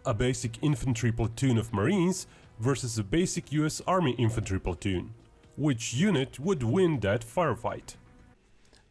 A basic infantry platoon of Marines versus a basic US Army infantry platoon. Which unit would win that firefight?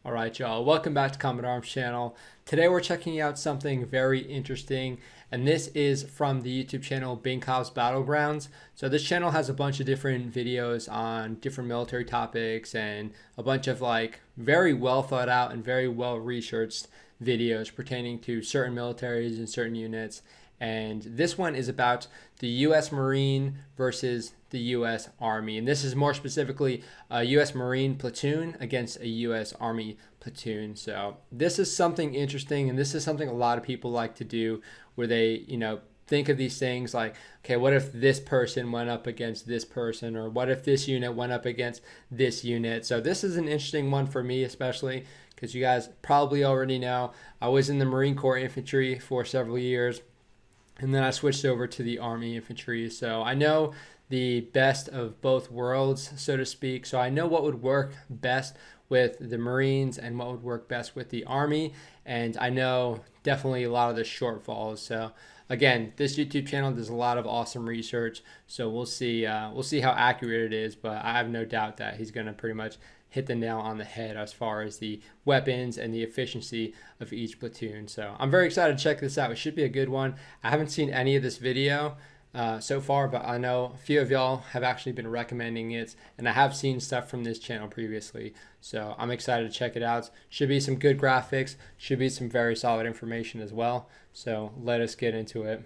All right, y'all. Welcome back to Combat Arms channel. Today we're checking out something very interesting, and this is from the YouTube channel Binkov's Battlegrounds. So this channel has a bunch of different videos on different military topics and a bunch of like very well thought out and very well researched videos pertaining to certain militaries and certain units. And this one is about the U.S. Marine versus the U.S. Army. And this is more specifically a U.S. Marine platoon against a U.S. Army platoon. So this is something interesting, and this is something a lot of people like to do where they, think of these things like, okay, what if this person went up against this person, or what if this unit went up against this unit? So this is an interesting one for me, especially because you guys probably already know I was in the Marine Corps infantry for several years. And then I switched over to the Army infantry. So I know the best of both worlds, so to speak. So I know what would work best with the Marines and what would work best with the Army. And I know definitely a lot of the shortfalls. So again, this YouTube channel does a lot of awesome research. So we'll see how accurate it is. But I have no doubt that he's going to pretty much hit the nail on the head as far as the weapons and the efficiency of each platoon. So I'm very excited to check this out. It should be a good one. I haven't seen any of this video so far, but I know a few of y'all have actually been recommending it, and I have seen stuff from this channel previously. So I'm excited to check it out. Should be some good graphics, should be some very solid information as well. So let us get into it.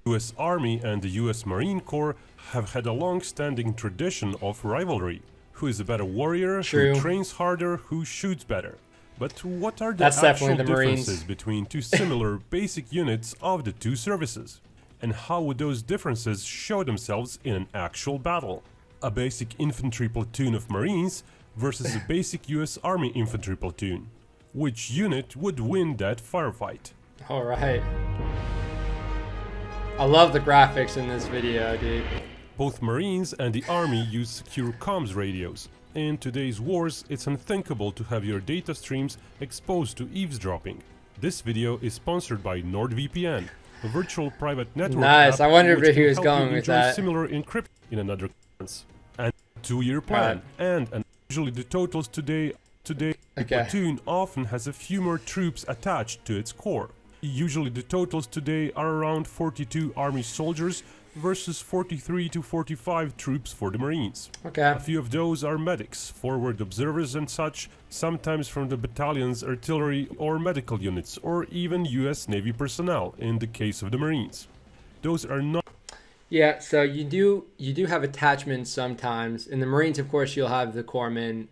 The US Army and the US Marine Corps have had a long-standing tradition of rivalry. Who is a better warrior, True. who trains harder, who shoots better. But what are the That's actual definitely the differences Marines. between two similar basic units of the two services? And how would those differences show themselves in an actual battle? A basic infantry platoon of Marines versus a basic US Army infantry platoon. Which unit would win that firefight? All right. I love the graphics in this video, dude. Both Marines and the Army use secure comms radios. In today's wars, it's unthinkable to have your data streams exposed to eavesdropping. This video is sponsored by NordVPN, a virtual private network Nice. app I wonder which if he can was help going you with enjoy that. similar encryption in another sense. And a 2-year plan. And usually the totals today the platoon often has a few more troops attached to its core. Usually the totals today are around 42 Army soldiers versus 43 to 45 troops for the Marines. Okay. A few of those are medics, forward observers and such, sometimes from the battalion's artillery or medical units, or even US Navy personnel in the case of the Marines. Those are not... Yeah, so you do have attachments sometimes. In the Marines, of course, you'll have the corpsmen.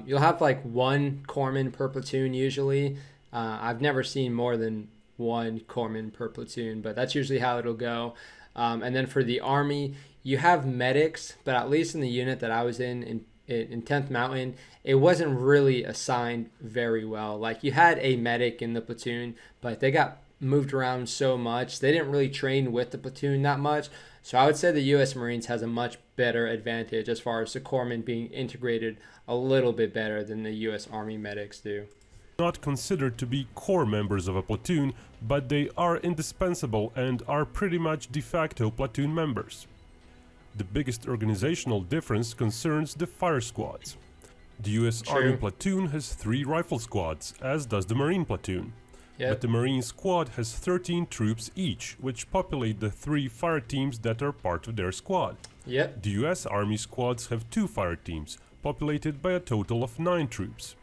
You'll have like one corpsman per platoon usually. I've never seen more than one corpsman per platoon, but that's usually how it'll go. And then for the Army, you have medics, but at least in the unit that I was in 10th Mountain, it wasn't really assigned very well. Like you had a medic in the platoon, but they got moved around so much. They didn't really train with the platoon that much. So I would say the U.S. Marines has a much better advantage as far as the corpsmen being integrated a little bit better than the U.S. Army medics do. Not considered to be core members of a platoon, but they are indispensable and are pretty much de facto platoon members. The biggest organizational difference concerns the fire squads. The US Army platoon has 3 rifle squads, as does the Marine platoon. But the Marine squad has 13 troops each, which populate the 3 fire teams that are part of their squad. The US Army squads have 2 fire teams, populated by a total of 9 troops.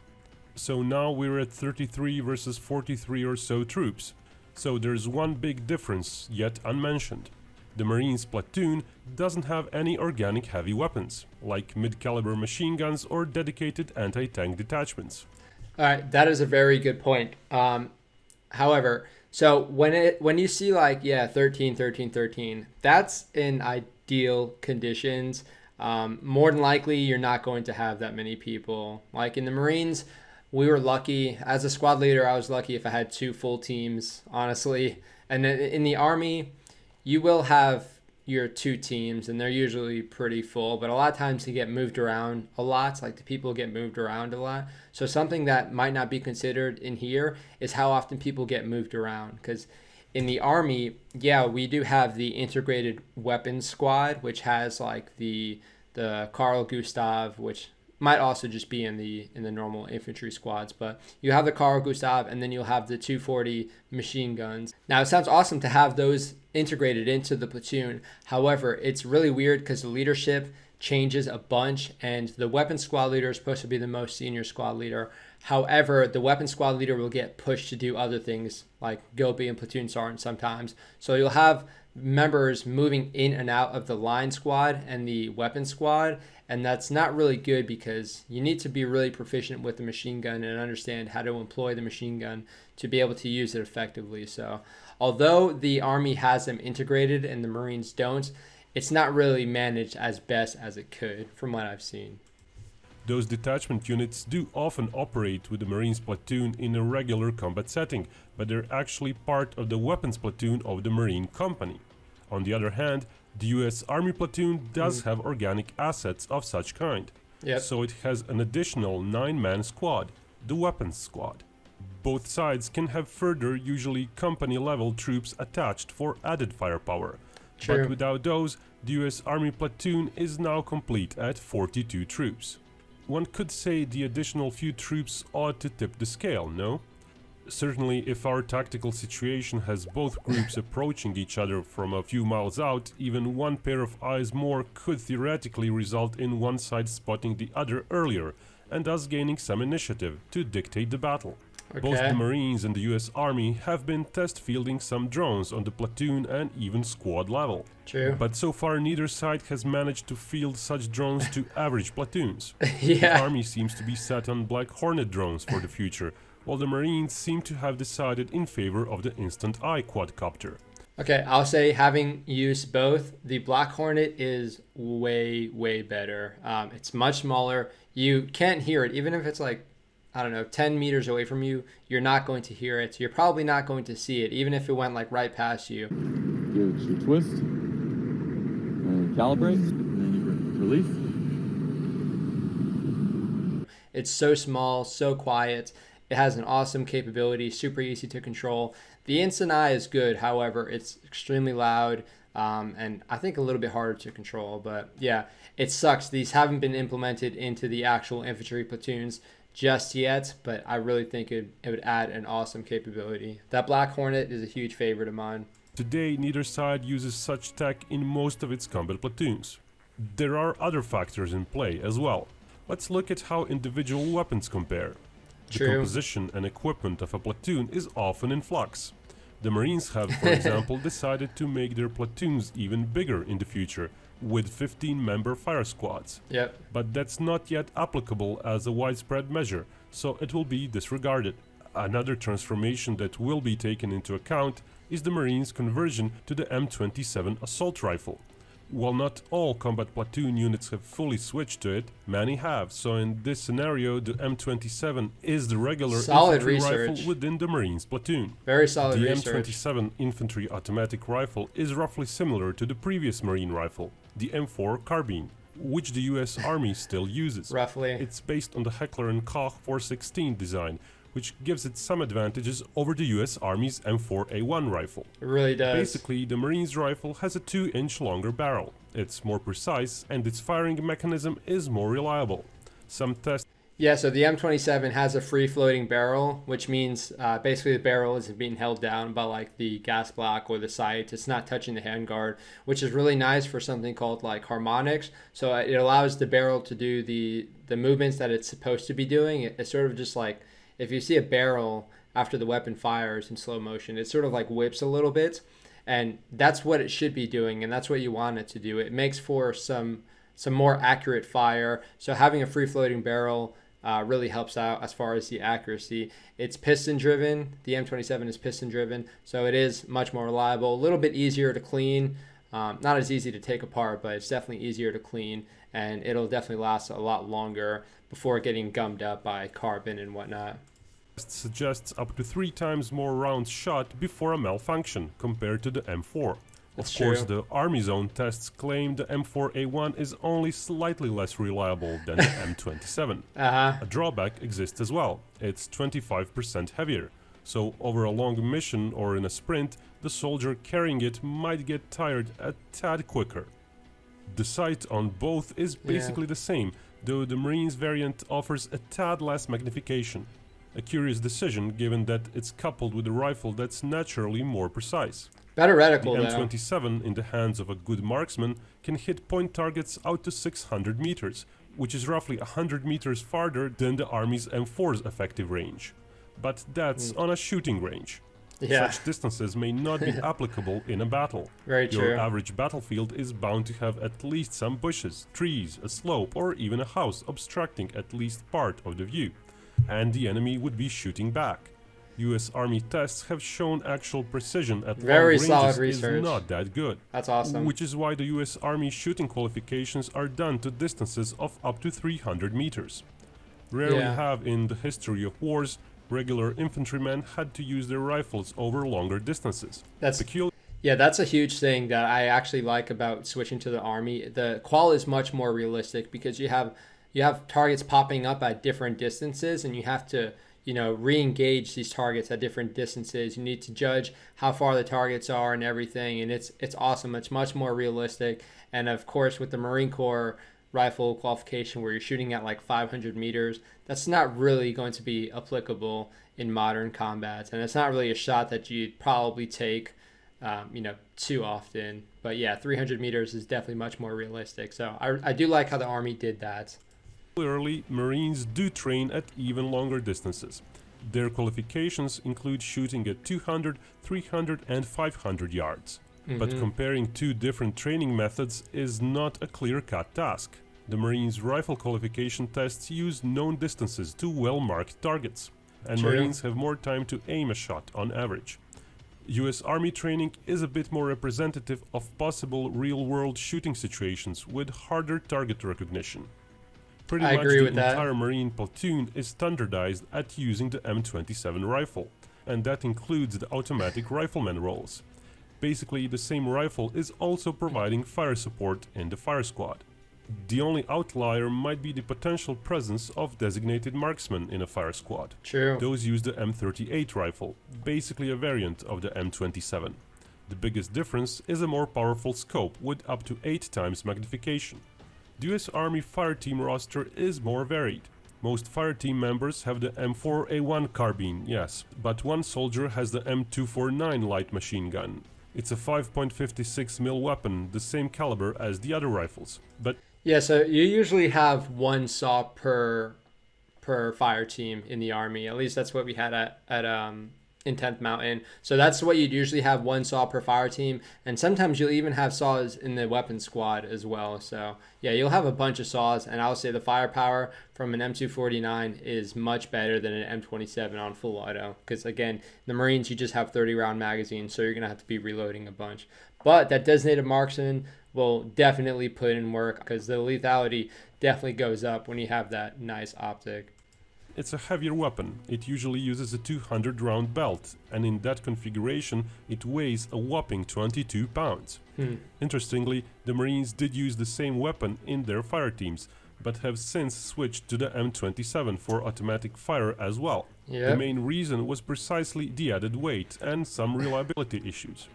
So now we're at 33 versus 43 or so troops. So there's one big difference, yet unmentioned. The Marines platoon doesn't have any organic heavy weapons, like mid-caliber machine guns or dedicated anti-tank detachments. All right, that is a very good point. However, so when you see like 13, 13, 13, that's in ideal conditions. More than likely, you're not going to have that many people. Like in the Marines, we were lucky. As a squad leader, I was lucky if I had 2 full teams, honestly. And in the Army, you will have your 2 teams, and they're usually pretty full. But a lot of times you get moved around a lot. Like the people get moved around a lot. So something that might not be considered in here is how often people get moved around. Because in the Army, yeah, we do have the integrated weapons squad, which has like the Carl Gustav, which might also just be in the normal infantry squads, but you have the Carl Gustav, and then you'll have the 240 machine guns. Now, it sounds awesome to have those integrated into the platoon. However, it's really weird because the leadership changes a bunch, and the weapons squad leader is supposed to be the most senior squad leader. However, the weapons squad leader will get pushed to do other things like go be a platoon sergeant sometimes. So you'll have members moving in and out of the line squad and the weapons squad, and that's not really good because you need to be really proficient with the machine gun and understand how to employ the machine gun to be able to use it effectively. So although the Army has them integrated and the Marines don't, it's not really managed as best as it could from what I've seen. Those detachment units do often operate with the Marines platoon in a regular combat setting, but they're actually part of the weapons platoon of the Marine company. On the other hand, the US Army platoon does have organic assets of such kind. Yep. So it has an additional 9-man squad, the weapons squad. Both sides can have further, usually company-level troops attached for added firepower. True. But without those, the US Army platoon is now complete at 42 troops. One could say the additional few troops ought to tip the scale, no? Certainly, if our tactical situation has both groups approaching each other from a few miles out, even one pair of eyes more could theoretically result in one side spotting the other earlier, and thus gaining some initiative to dictate the battle. Okay. Both the Marines and the US Army have been test fielding some drones on the platoon and even squad level. True. But so far neither side has managed to field such drones to average platoons. Yeah. The Army seems to be set on Black Hornet drones for the future, while the Marines seem to have decided in favor of the Instant Eye quadcopter. Okay, I'll say having used both, the Black Hornet is way, way better. It's much smaller. You can't hear it, even if it's like, I don't know, 10 meters away from you, you're not going to hear it. You're probably not going to see it, even if it went like right past you. You twist, and calibrate, and then you release. It's so small, so quiet. It has an awesome capability, super easy to control. The Instant Eye is good, however, it's extremely loud, and I think a little bit harder to control. But yeah, it sucks. These haven't been implemented into the actual infantry platoons just yet, but I really think it would add an awesome capability. That Black Hornet is a huge favorite of mine. Today, neither side uses such tech in most of its combat platoons. There are other factors in play as well. Let's look at how individual weapons compare. The True. composition and equipment of a platoon is often in flux. The Marines have, for example, decided to make their platoons even bigger in the future, with 15-member fire squads. Yep. But that's not yet applicable as a widespread measure, so it will be disregarded. Another transformation that will be taken into account is the Marines' conversion to the M27 assault rifle. While not all combat platoon units have fully switched to it, many have, so in this scenario the M27 is the regular Solid infantry research. rifle within the Marines platoon. Very solid The research. M27 infantry automatic rifle is roughly similar to the previous Marine rifle, the M4 carbine, which the US Army still uses. Roughly. It's based on the Heckler & Koch 416 design, which gives it some advantages over the US Army's M4A1 rifle. It really does. Basically, the Marines rifle has a 2-inch longer barrel. It's more precise and its firing mechanism is more reliable. Some tests Yeah, so the M27 has a free floating barrel, which means basically the barrel isn't being held down by like the gas block or the sights. It's not touching the handguard, which is really nice for something called like harmonics. So it allows the barrel to do the movements that it's supposed to be doing. It's sort of just like if you see a barrel after the weapon fires in slow motion, it sort of like whips a little bit, and that's what it should be doing, and that's what you want it to do. It makes for some more accurate fire. So having a free floating barrel really helps out as far as the accuracy. It's piston driven. The M27 is piston driven, so it is much more reliable, a little bit easier to clean. Not as easy to take apart, but it's definitely easier to clean, and it'll definitely last a lot longer before getting gummed up by carbon and whatnot. suggests up to 3 times more rounds shot before a malfunction compared to the M4. That's Of course, true. the Army's own tests claim the M4A1 is only slightly less reliable than the M27. Uh-huh. A drawback exists as well. It's 25% heavier. So over a long mission or in a sprint, the soldier carrying it might get tired a tad quicker. The sight on both is basically the same, though the Marines variant offers a tad less magnification. A curious decision given that it's coupled with a rifle that's naturally more precise. Better The reticle though. M27 in the hands of a good marksman can hit point targets out to 600 meters, which is roughly 100 meters farther than the Army's M4's effective range. But that's on a shooting range. Yeah, Such distances may not be applicable in a battle. very Your true. average battlefield is bound to have at least some bushes, trees, a slope, or even a house obstructing at least part of the view, and the enemy would be shooting back. US Army tests have shown actual precision at Very long solid ranges research. is not that good, That's awesome. which is why the US Army shooting qualifications are done to distances of up to 300 meters. Rarely Yeah. have in the history of wars regular infantrymen had to use their rifles over longer distances. That's Peculiar Yeah, that's a huge thing that I actually like about switching to the Army. The qual is much more realistic because you have targets popping up at different distances, and you have to, re-engage these targets at different distances. You need to judge how far the targets are and everything, and it's awesome. It's much more realistic. And of course, with the Marine Corps rifle qualification where you're shooting at like 500 meters, that's not really going to be applicable in modern combats, and it's not really a shot that you'd probably take too often. But yeah, 300 meters is definitely much more realistic. So I do like how the Army did that. Similarly, Marines do train at even longer distances. Their qualifications include shooting at 200, 300 and 500 yards. But comparing two different training methods is not a clear-cut task. The Marines' rifle qualification tests use known distances to well-marked targets, and True. Marines have more time to aim a shot on average. US Army training is a bit more representative of possible real-world shooting situations with harder target recognition. Pretty I much agree the with that. entire Marine platoon is standardized at using the M27 rifle, and that includes the automatic rifleman roles. Basically, the same rifle is also providing fire support in the fire squad. The only outlier might be the potential presence of designated marksmen in a fire squad. True. Those use the M38 rifle, basically a variant of the M27. The biggest difference is a more powerful scope with up to 8 times magnification. The US Army fireteam roster is more varied. Most fireteam members have the M4A1 carbine, yes, but one soldier has the M249 light machine gun. It's a 5.56 mil weapon, the same caliber as the other rifles, but Yeah, so you usually have one saw per fire team in the Army. At least that's what we had at in 10th Mountain. So that's what you'd usually have, one saw per fire team, and sometimes you'll even have saws in the weapon squad as well. So yeah, you'll have a bunch of saws, and I'll say the firepower from an M249 is much better than an M27 on full auto, because again, in the Marines you just have 30-round magazines, so you're gonna have to be reloading a bunch. But that designated marksman will definitely put in work, because the lethality definitely goes up when you have that nice optic. it's a heavier weapon. It usually uses a 200-round belt, and in that configuration it weighs a whopping 22 pounds. Interestingly, the Marines did use the same weapon in their fire teams, but have since switched to the M27 for automatic fire as well. Yep. The main reason was precisely the added weight and some reliability issues.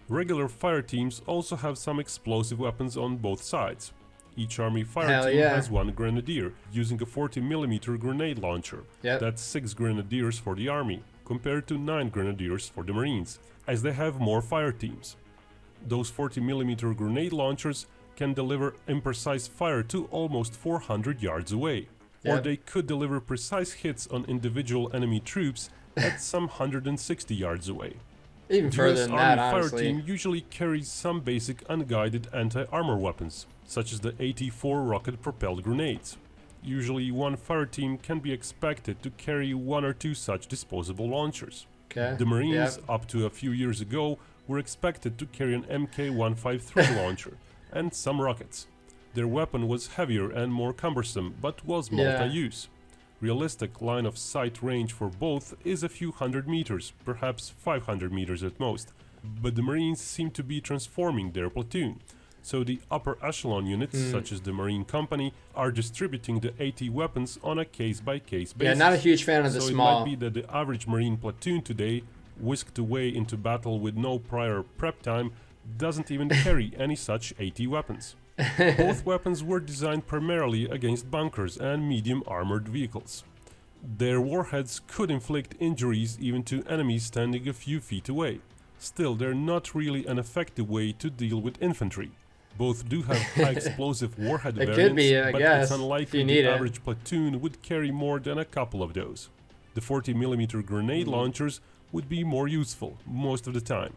Regular fire teams also have some explosive weapons on both sides. Each Army fire Hell team yeah. has one grenadier, using a 40mm grenade launcher. Yep. That's 6 grenadiers for the Army, compared to 9 grenadiers for the Marines, as they have more fire teams. Those 40mm grenade launchers can deliver imprecise fire to almost 400 yards away, or Yep. they could deliver precise hits on individual enemy troops at some 160 yards away. Even The further US than Army that, fire honestly. team usually carries some basic unguided anti-armor weapons, such as the AT-4 rocket-propelled grenades. Usually one fire team can be expected to carry 1 or 2 such disposable launchers. Okay. The Marines, Yep. up to a few years ago, were expected to carry an MK-153 launcher and some rockets. Their weapon was heavier and more cumbersome, but was Yeah. multi-use. Realistic line of sight range for both is a few hundred meters, perhaps 500 meters at most, but the Marines seem to be transforming their platoon. So the upper echelon units, such as the Marine Company, are distributing the 80 weapons on a case-by-case basis. Yeah, not a huge fan of the so small. it might be that the average Marine platoon today, whisked away into battle with no prior prep time, doesn't even carry any such 80 weapons. Both weapons were designed primarily against bunkers and medium armored vehicles. Their warheads could inflict injuries even to enemies standing a few feet away. Still, they're not really an effective way to deal with infantry. Both do have high explosive warhead It variants, could be, I but guess, it's if unlikely you the need it. average platoon would carry more than a couple of those. The 40mm grenade launchers would be more useful most of the time.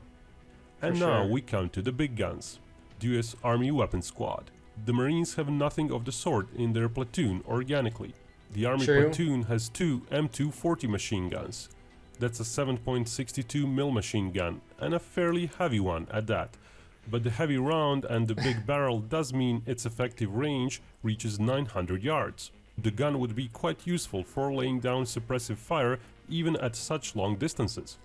And For now sure. we come to the big guns. The US Army Weapons Squad. The Marines have nothing of the sort in their platoon organically. The Army True. platoon has two M240 machine guns. That's a 7.62 mil machine gun, and a fairly heavy one at that. But the heavy round and the big barrel does mean its effective range reaches 900 yards. The gun would be quite useful for laying down suppressive fire even at such long distances.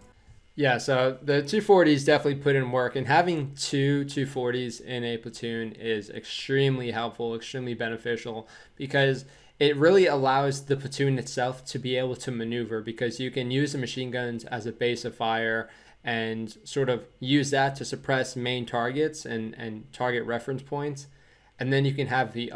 Yeah, so the 240s definitely put in work, and having two 240s in a platoon is extremely helpful, extremely beneficial, because it really allows the platoon itself to be able to maneuver, because you can use the machine guns as a base of fire and sort of use that to suppress main targets and target reference points. And then you can have the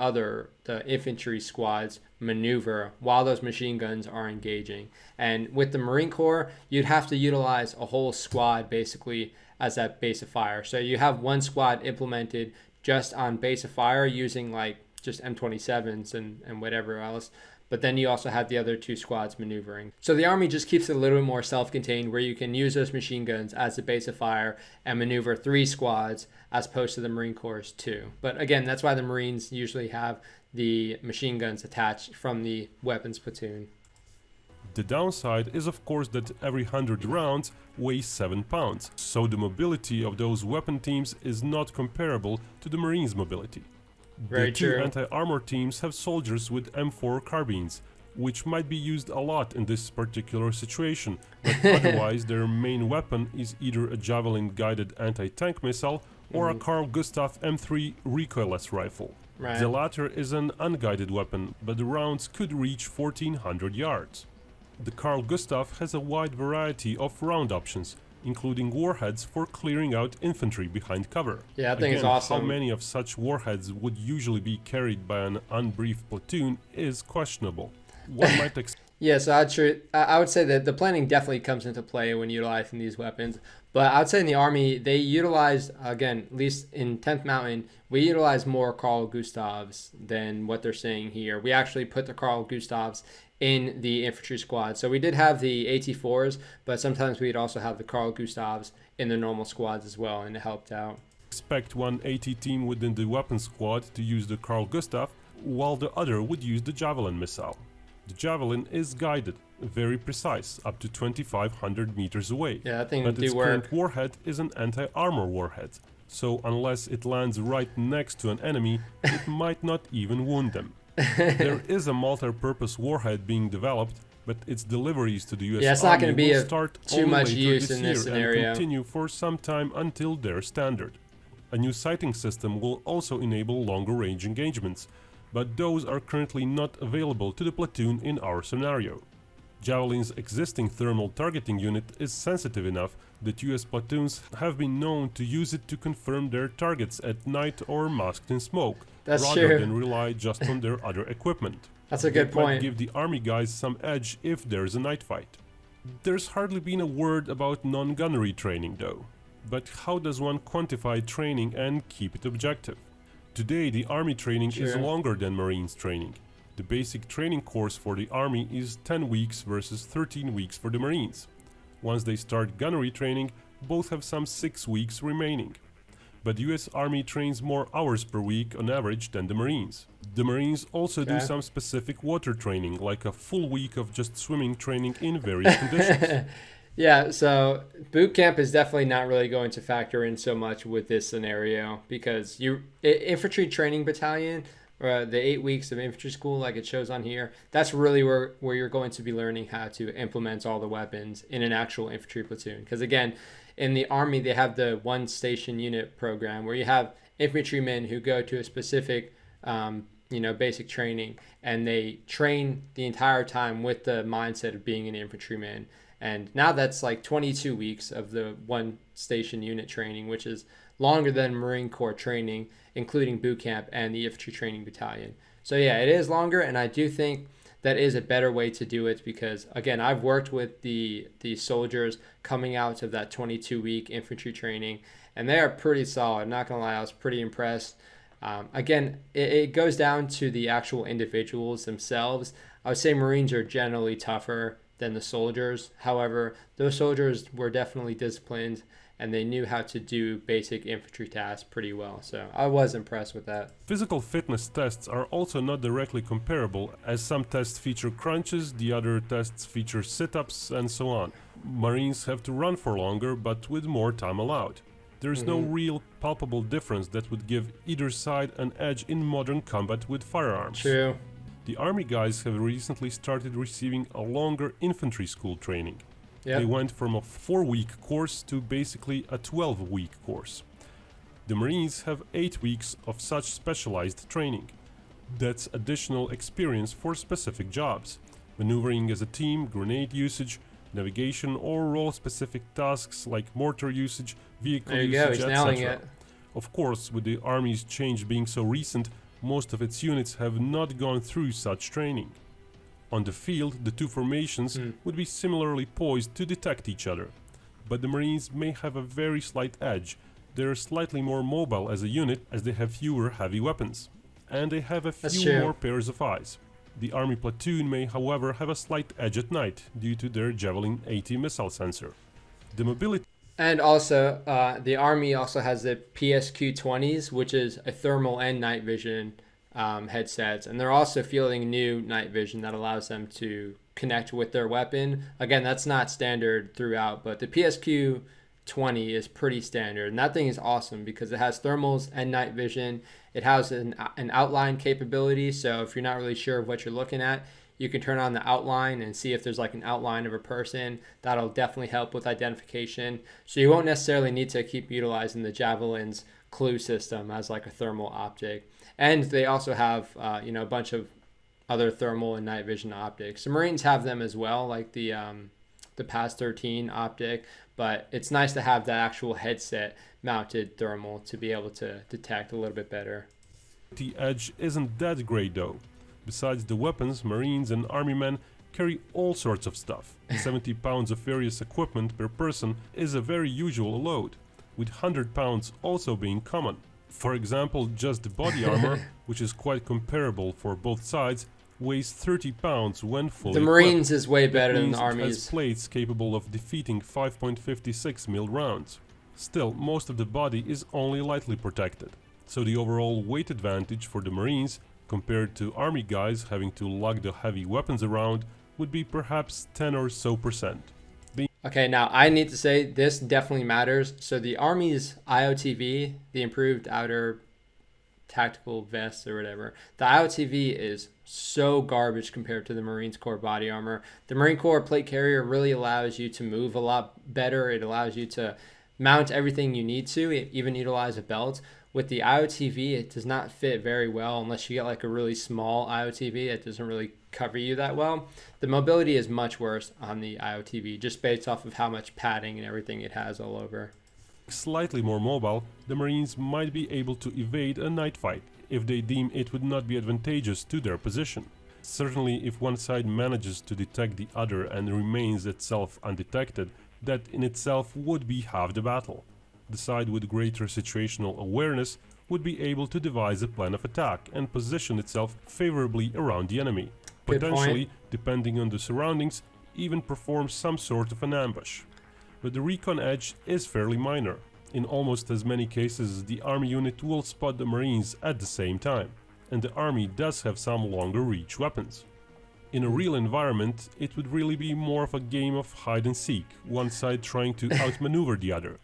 infantry squads maneuver while those machine guns are engaging. And with the Marine Corps, you'd have to utilize a whole squad basically as that base of fire. So you have one squad implemented just on base of fire using like just M27s and whatever else. But then you also have the other two squads maneuvering. So the Army just keeps it a little bit more self-contained, where you can use those machine guns as a base of fire and maneuver 3 squads as opposed to the Marine Corps' 2. But again, that's why the Marines usually have the machine guns attached from the weapons platoon. The downside is of course that every 100 rounds weighs 7 pounds, so the mobility of those weapon teams is not comparable to the Marines' mobility. Very The two true. anti-armor teams have soldiers with M4 carbines, which might be used a lot in this particular situation, but otherwise their main weapon is either a Javelin-guided anti-tank missile or a Carl Gustaf M3 recoilless rifle. Right. The latter is an unguided weapon, but the rounds could reach 1400 yards. The Carl Gustaf has a wide variety of round options, including warheads for clearing out infantry behind cover. Yeah, I think it's Again, awesome. How many of such warheads would usually be carried by an unbriefed platoon is questionable. One might Yeah, so I would say that the planning definitely comes into play when utilizing these weapons. But I would say in the Army, they utilize, again, at least in 10th Mountain, we utilize more Carl Gustavs than what they're saying here. We actually put the Carl Gustavs in the infantry squad. So we did have the AT4s, but sometimes we'd also have the Carl Gustavs in the normal squads as well, and it helped out. expect one AT team within the weapons squad to use the Carl Gustaf, while the other would use the Javelin missile. The Javelin is guided, very precise, up to 2500 meters away. Yeah, that thing But do its work. current warhead is an anti-armor warhead, so unless it lands right next to an enemy, it might not even wound them. There is a multi-purpose warhead being developed, but its deliveries to the US Yeah, it's not Army gonna be will of start too only much later use in this year scenario. and continue for some time until they're standard. A new sighting system will also enable longer range engagements, but those are currently not available to the platoon in our scenario. Javelin's existing thermal targeting unit is sensitive enough that US platoons have been known to use it to confirm their targets at night or masked in smoke, That's rather true. than rely just on their other equipment. That's a good That might point. give the Army guys some edge if there's a night fight. There's hardly been a word about non-gunnery training though. But how does one quantify training and keep it objective? Today the Army training is Sure. longer than Marines training. The basic training course for the Army is 10 weeks versus 13 weeks for the Marines. Once they start gunnery training, both have some 6 weeks remaining. But the US Army trains more hours per week on average than the Marines. The Marines also do Okay. some specific water training, like a full week of just swimming training in various conditions. Yeah, so boot camp is definitely not really going to factor in so much with this scenario, because infantry training battalion, or the 8 weeks of infantry school like it shows on here, that's really where you're going to be learning how to implement all the weapons in an actual infantry platoon. Because again, in the Army, they have the one station unit program where you have infantrymen who go to a specific, basic training, and they train the entire time with the mindset of being an infantryman. And now that's like 22 weeks of the one station unit training, which is longer than Marine Corps training, including boot camp and the infantry training battalion. So yeah, it is longer, and I do think that is a better way to do it because, again, I've worked with the soldiers coming out of that 22-week infantry training, and they are pretty solid. Not gonna lie, I was pretty impressed. Again, it goes down to the actual individuals themselves. I would say Marines are generally tougher than the soldiers. However, those soldiers were definitely disciplined, and they knew how to do basic infantry tasks pretty well. So I was impressed with that. Physical fitness tests are also not directly comparable, as some tests feature crunches, the other tests feature sit-ups, and so on. Marines have to run for longer, but with more time allowed. There is no real palpable difference that would give either side an edge in modern combat with firearms. True. The Army guys have recently started receiving a longer infantry school training. Yep. They went from a 4-week course to basically a 12-week course. The Marines have 8 weeks of such specialized training. That's additional experience for specific jobs: maneuvering as a team, grenade usage, navigation, or role-specific tasks like mortar usage, vehicle There you go, usage, he's nailing etc. it. Of course, with the Army's change being so recent, most of its units have not gone through such training. On the field, the two formations would be similarly poised to detect each other, but the Marines may have a very slight edge. They're slightly more mobile as a unit, as they have fewer heavy weapons, and they have a That's few true. more pairs of eyes. The Army platoon may, however, have a slight edge at night due to their Javelin 80 missile sensor. The mobility And also, the Army also has the PSQ-20s, which is a thermal and night vision headsets, and they're also fielding new night vision that allows them to connect with their weapon. Again, that's not standard throughout, but the PSQ-20 is pretty standard, and that thing is awesome because it has thermals and night vision. It has an outline capability, so if you're not really sure of what you're looking at, you can turn on the outline and see if there's like an outline of a person. That'll definitely help with identification. So you won't necessarily need to keep utilizing the Javelin's clue system as like a thermal optic. And they also have, a bunch of other thermal and night vision optics. The Marines have them as well, like the PAS-13 optic, but it's nice to have that actual headset mounted thermal to be able to detect a little bit better. edge isn't that great though. Besides the weapons, Marines and Army men carry all sorts of stuff. 70 pounds of various equipment per person is a very usual load, with 100 pounds also being common. For example, just the body armor, which is quite comparable for both sides, weighs 30 pounds when fully The equipped. Marines is way better than the It has Army's. plates capable of defeating 5.56 mil rounds. Still, most of the body is only lightly protected, so the overall weight advantage for the Marines, compared to Army guys having to lug the heavy weapons around, would be perhaps 10 or so percent. Okay, now I need to say this definitely matters. So the Army's IOTV, the improved outer tactical vest or whatever, the IOTV is so garbage compared to the Marines Corps body armor. The Marine Corps plate carrier really allows you to move a lot better. It allows you to mount everything you need to, even utilize a belt. With the IOTV, it does not fit very well unless you get like a really small IOTV. It doesn't really cover you that well. The mobility is much worse on the IOTV, just based off of how much padding and everything it has all over. Slightly more mobile, the Marines might be able to evade a night fight if they deem it would not be advantageous to their position. Certainly, if one side manages to detect the other and remains itself undetected, that in itself would be half the battle. The side with greater situational awareness would be able to devise a plan of attack and position itself favorably around the enemy. Good Potentially, point. depending on the surroundings, even perform some sort of an ambush. But the recon edge is fairly minor. In almost as many cases, the Army unit will spot the Marines at the same time, and the Army does have some longer reach weapons. In a real environment, it would really be more of a game of hide and seek, one side trying to outmaneuver the other,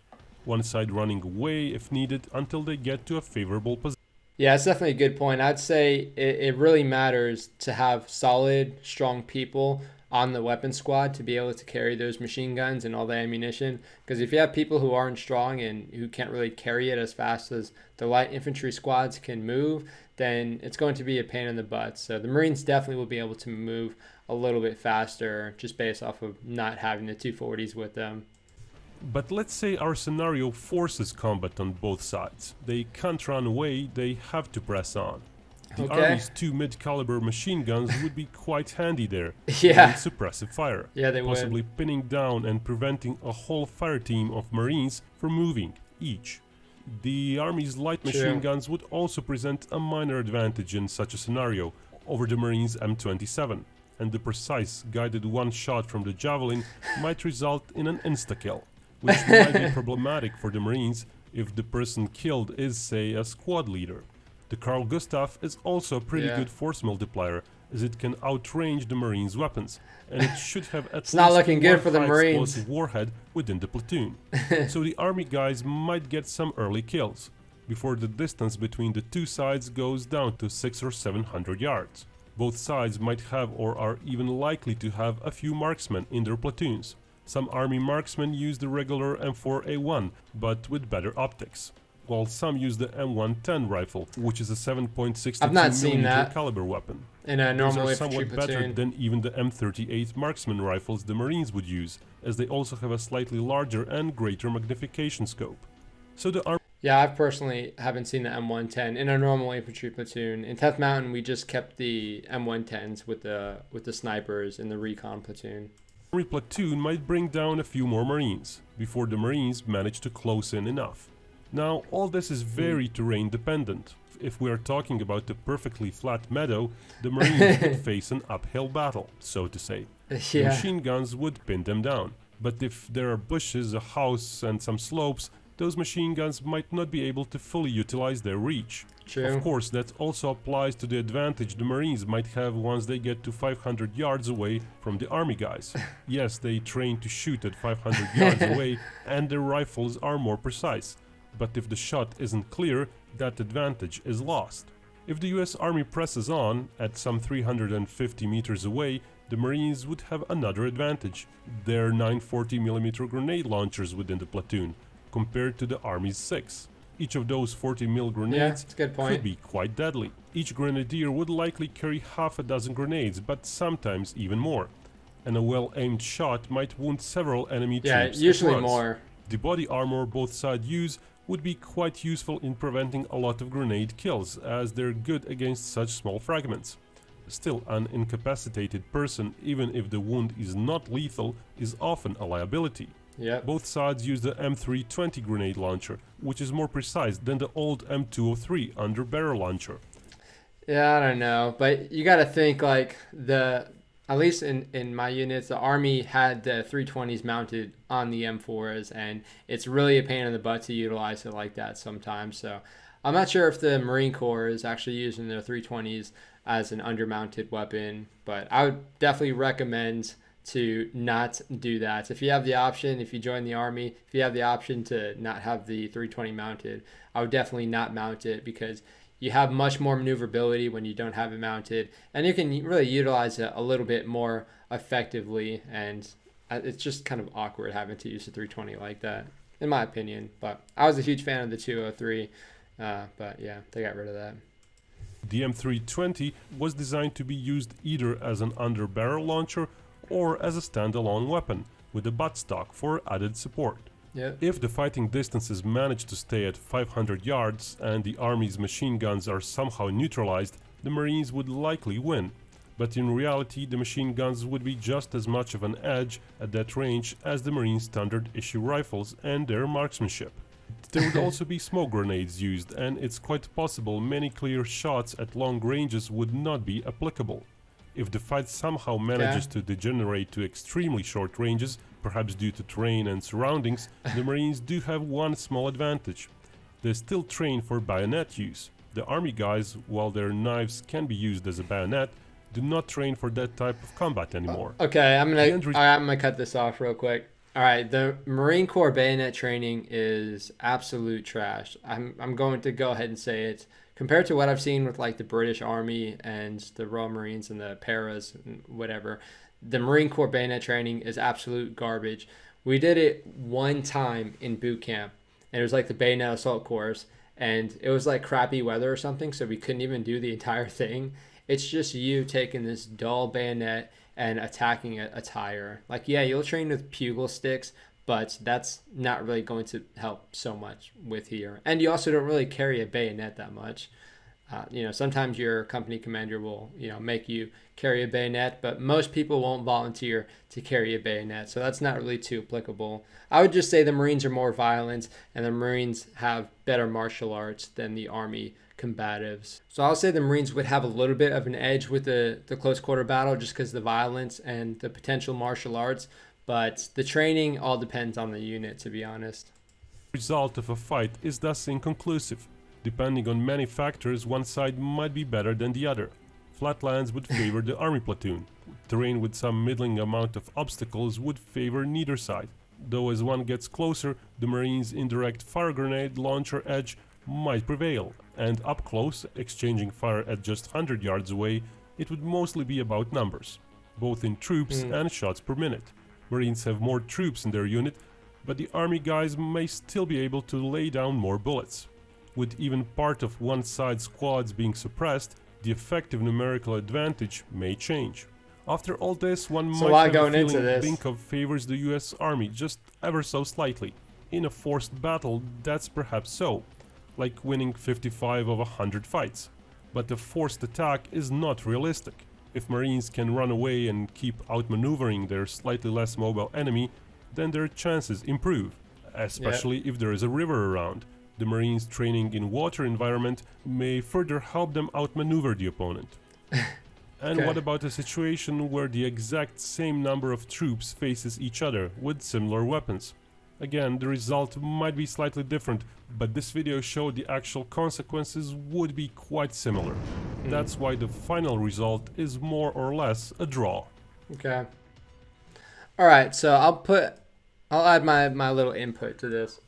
one side running away if needed until they get to a favorable position. Yeah, it's definitely a good point. I'd say it really matters to have solid, strong people on the weapon squad to be able to carry those machine guns and all the ammunition. Because if you have people who aren't strong and who can't really carry it as fast as the light infantry squads can move, then it's going to be a pain in the butt. So the Marines definitely will be able to move a little bit faster just based off of not having the 240s with them. But let's say our scenario forces combat on both sides. They can't run away, they have to press on. The Okay. Army's 2 mid-caliber machine guns would be quite handy there. Yeah. And suppressive fire. Yeah, they would. Possibly pinning down and preventing a whole fire team of Marines from moving, each. The Army's light machine guns would also present a minor advantage in such a scenario over the Marines' M27, and the precise, guided one shot from the Javelin might result in an insta-kill, which might be problematic for the Marines if the person killed is, say, a squad leader. The Carl Gustaf is also a pretty good force multiplier, as it can outrange the Marines' weapons, and it should have at least not looking good one for the high Marines. explosive warhead within the platoon. So the Army guys might get some early kills, before the distance between the two sides goes down to 600 or 700 yards. Both sides might have or are even likely to have a few marksmen in their platoons. Some Army marksmen use the regular M4A1, but with better optics, while some use the M110 rifle, which is a 7.62 I've not seen that caliber weapon. in a Those normal are infantry somewhat better platoon. than even the M38 marksman rifles the Marines would use, as they also have a slightly larger and greater magnification scope. So the Army Yeah, I personally haven't seen the M110 in a normal infantry platoon. In 10th Mountain, we just kept the M110s with the snipers in the recon platoon. platoon might bring down a few more Marines, before the Marines manage to close in enough. Now, all this is very terrain dependent. If we are talking about a perfectly flat meadow, the Marines would face an uphill battle, so to say. The Yeah. machine guns would pin them down. But if there are bushes, a house and some slopes, those machine guns might not be able to fully utilize their reach. True. Of course, that also applies to the advantage the Marines might have once they get to 500 yards away from the Army guys. Yes, they train to shoot at 500 yards away, and their rifles are more precise. But if the shot isn't clear, that advantage is lost. If the US Army presses on, at some 350 meters away, the Marines would have another advantage: their 940mm grenade launchers within the platoon, compared to the Army's 6. Each of those 40mm grenades that's a good point. could be quite deadly. Each grenadier would likely carry half a dozen grenades, but sometimes even more. And a well-aimed shot might wound several enemy Yeah, troops usually at once. more. The body armor both sides use would be quite useful in preventing a lot of grenade kills, as they're good against such small fragments. Still, an incapacitated person, even if the wound is not lethal, is often a liability. Yep. Both sides use the M320 grenade launcher, which is more precise than the old M203 under-barrel launcher. Yeah, I don't know, but you got to think like at least in my units, the Army had the 320s mounted on the M4s, and it's really a pain in the butt to utilize it like that sometimes. So I'm not sure if the Marine Corps is actually using the 320s as an undermounted weapon, but I would definitely recommend to not do that. If you have the option, if you join the Army, if you have the option to not have the 320 mounted, I would definitely not mount it, because you have much more maneuverability when you don't have it mounted, and you can really utilize it a little bit more effectively, and it's just kind of awkward having to use the 320 like that, in my opinion. But I was a huge fan of the 203, but yeah, they got rid of that. The M320 was designed to be used either as an under-barrel launcher or as a standalone weapon, with a buttstock for added support. Yep. If the fighting distances manage to stay at 500 yards and the Army's machine guns are somehow neutralized, the Marines would likely win. But in reality, the machine guns would be just as much of an edge at that range as the Marines' standard issue rifles and their marksmanship. There would also be smoke grenades used, and it's quite possible many clear shots at long ranges would not be applicable. If the fight somehow manages to degenerate to extremely short ranges, perhaps due to terrain and surroundings, the Marines do have one small advantage. They still train for bayonet use. The Army guys, while their knives can be used as a bayonet, do not train for that type of combat anymore. Okay, I'm gonna cut this off real quick. All right, the Marine Corps bayonet training is absolute trash. I'm going to go ahead and say it. Compared to what I've seen with like the British Army and the Royal Marines and the Paras and whatever, the Marine Corps bayonet training is absolute garbage. We did it one time in boot camp, and it was like the bayonet assault course, and it was like crappy weather or something, so we couldn't even do the entire thing. It's just you taking this dull bayonet and attacking a tire. Like, yeah, you'll train with pugil sticks, but that's not really going to help so much with here. And you also don't really carry a bayonet that much. Sometimes your company commander will, make you carry a bayonet, but most people won't volunteer to carry a bayonet. So that's not really too applicable. I would just say the Marines are more violent and the Marines have better martial arts than the Army combatives. So I'll say the Marines would have a little bit of an edge with the close quarter battle just because the violence and the potential martial arts, but the training all depends on the unit, to be honest. The result of a fight is thus inconclusive. Depending on many factors, one side might be better than the other. Flatlands would favor the army platoon. Terrain with some middling amount of obstacles would favor neither side. Though as one gets closer, the Marines' indirect fire grenade launcher edge might prevail, and up close, exchanging fire at just 100 yards away, it would mostly be about numbers, both in troops and shots per minute. Marines have more troops in their unit, but the army guys may still be able to lay down more bullets. With even part of one side's squads being suppressed, the effective numerical advantage may change. After all this, one might have a feeling Binkov favors the US Army just ever so slightly. In a forced battle, that's perhaps so, like winning 55 of 100 fights. But a forced attack is not realistic. If Marines can run away and keep outmaneuvering their slightly less mobile enemy, then their chances improve, especially if there is a river around. The Marines training in water environment may further help them outmaneuver the opponent. And what about a situation where the exact same number of troops faces each other with similar weapons? Again, the result might be slightly different, but this video showed the actual consequences would be quite similar. That's why the final result is more or less a draw. Okay. All right, so I'll add my little input to this.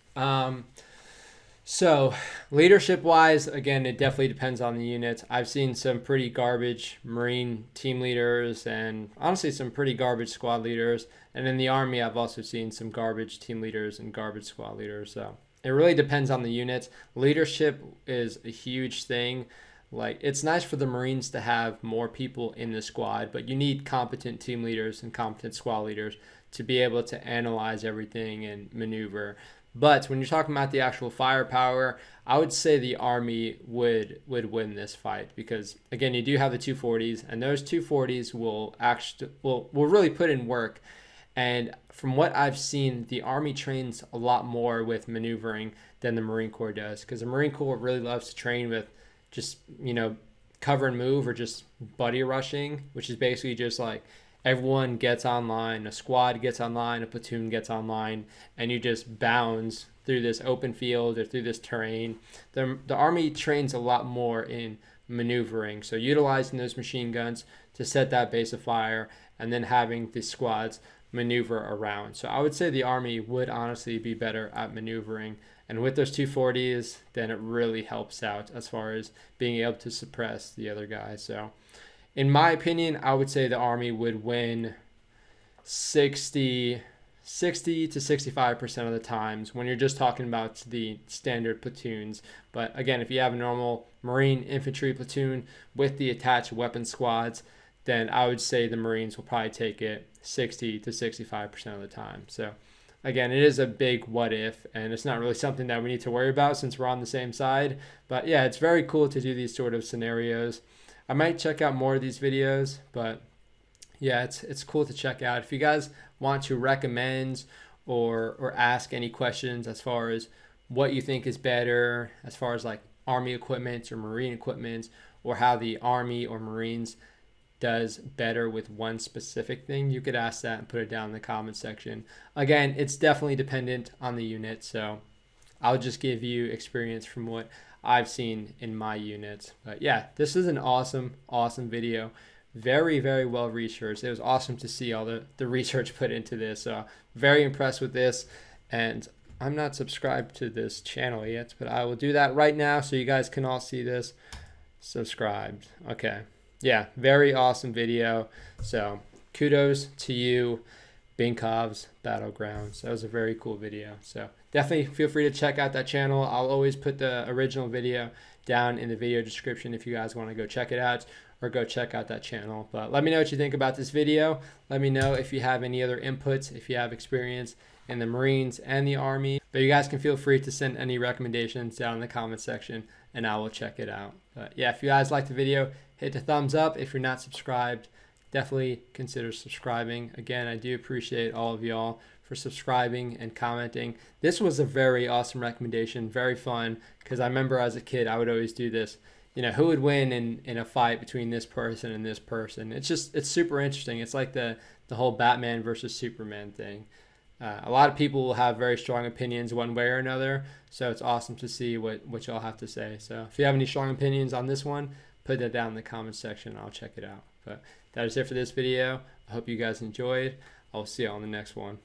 So leadership-wise, again, it definitely depends on the unit. I've seen some pretty garbage Marine team leaders and honestly some pretty garbage squad leaders. And in the Army, I've also seen some garbage team leaders and garbage squad leaders. So it really depends on the unit. Leadership is a huge thing. Like, it's nice for the Marines to have more people in the squad, but you need competent team leaders and competent squad leaders to be able to analyze everything and maneuver. But when you're talking about the actual firepower, I would say the Army would win this fight because, again, you do have the 240s, and those 240s will really put in work. And from what I've seen, the Army trains a lot more with maneuvering than the Marine Corps does, because the Marine Corps really loves to train with just, cover and move or just buddy rushing, which is basically just like everyone gets online, a squad gets online, a platoon gets online, and you just bounce through this open field or through this terrain. The Army trains a lot more in maneuvering, so utilizing those machine guns to set that base of fire and then having the squads maneuver around. So I would say the Army would honestly be better at maneuvering, and with those 240s, then it really helps out as far as being able to suppress the other guy. So in my opinion, I would say the Army would win 60 to 65% of the times when you're just talking about the standard platoons. But again, if you have a normal Marine infantry platoon with the attached weapon squads, then I would say the Marines will probably take it 60 to 65% of the time. So again, it is a big what if, and it's not really something that we need to worry about since we're on the same side. But yeah, it's very cool to do these sort of scenarios. I might check out more of these videos, but yeah, it's cool to check out. If you guys want to recommend or ask any questions as far as what you think is better, as far as like Army equipment or Marine equipment, or how the Army or Marines does better with one specific thing, you could ask that and put it down in the comment section. Again, it's definitely dependent on the unit, so I'll just give you experience from what I've seen in my units. But yeah, this is an awesome video. Very, very well researched. It was awesome to see all the research put into this. Very impressed with this. And I'm not subscribed to this channel yet, but I will do that right now so you guys can all see this. Subscribed. Okay. Yeah, very awesome video. So kudos to you, Binkov's Battlegrounds. That was a very cool video. So definitely feel free to check out that channel. I'll always put the original video down in the video description if you guys want to go check it out or go check out that channel. But let me know what you think about this video. Let me know if you have any other inputs, if you have experience in the Marines and the Army. But you guys can feel free to send any recommendations down in the comment section and I will check it out. But yeah, if you guys liked the video, hit the thumbs up. If you're not subscribed, definitely consider subscribing. Again, I do appreciate all of y'all for subscribing and commenting. This was a very awesome recommendation, very fun, because I remember as a kid, I would always do this. You know, who would win in a fight between this person and this person? It's super interesting. It's like the whole Batman versus Superman thing. A lot of people will have very strong opinions one way or another, so it's awesome to see what y'all have to say. So if you have any strong opinions on this one, put that down in the comments section. I'll check it out. But that is it for this video. I hope you guys enjoyed. I'll see you on the next one.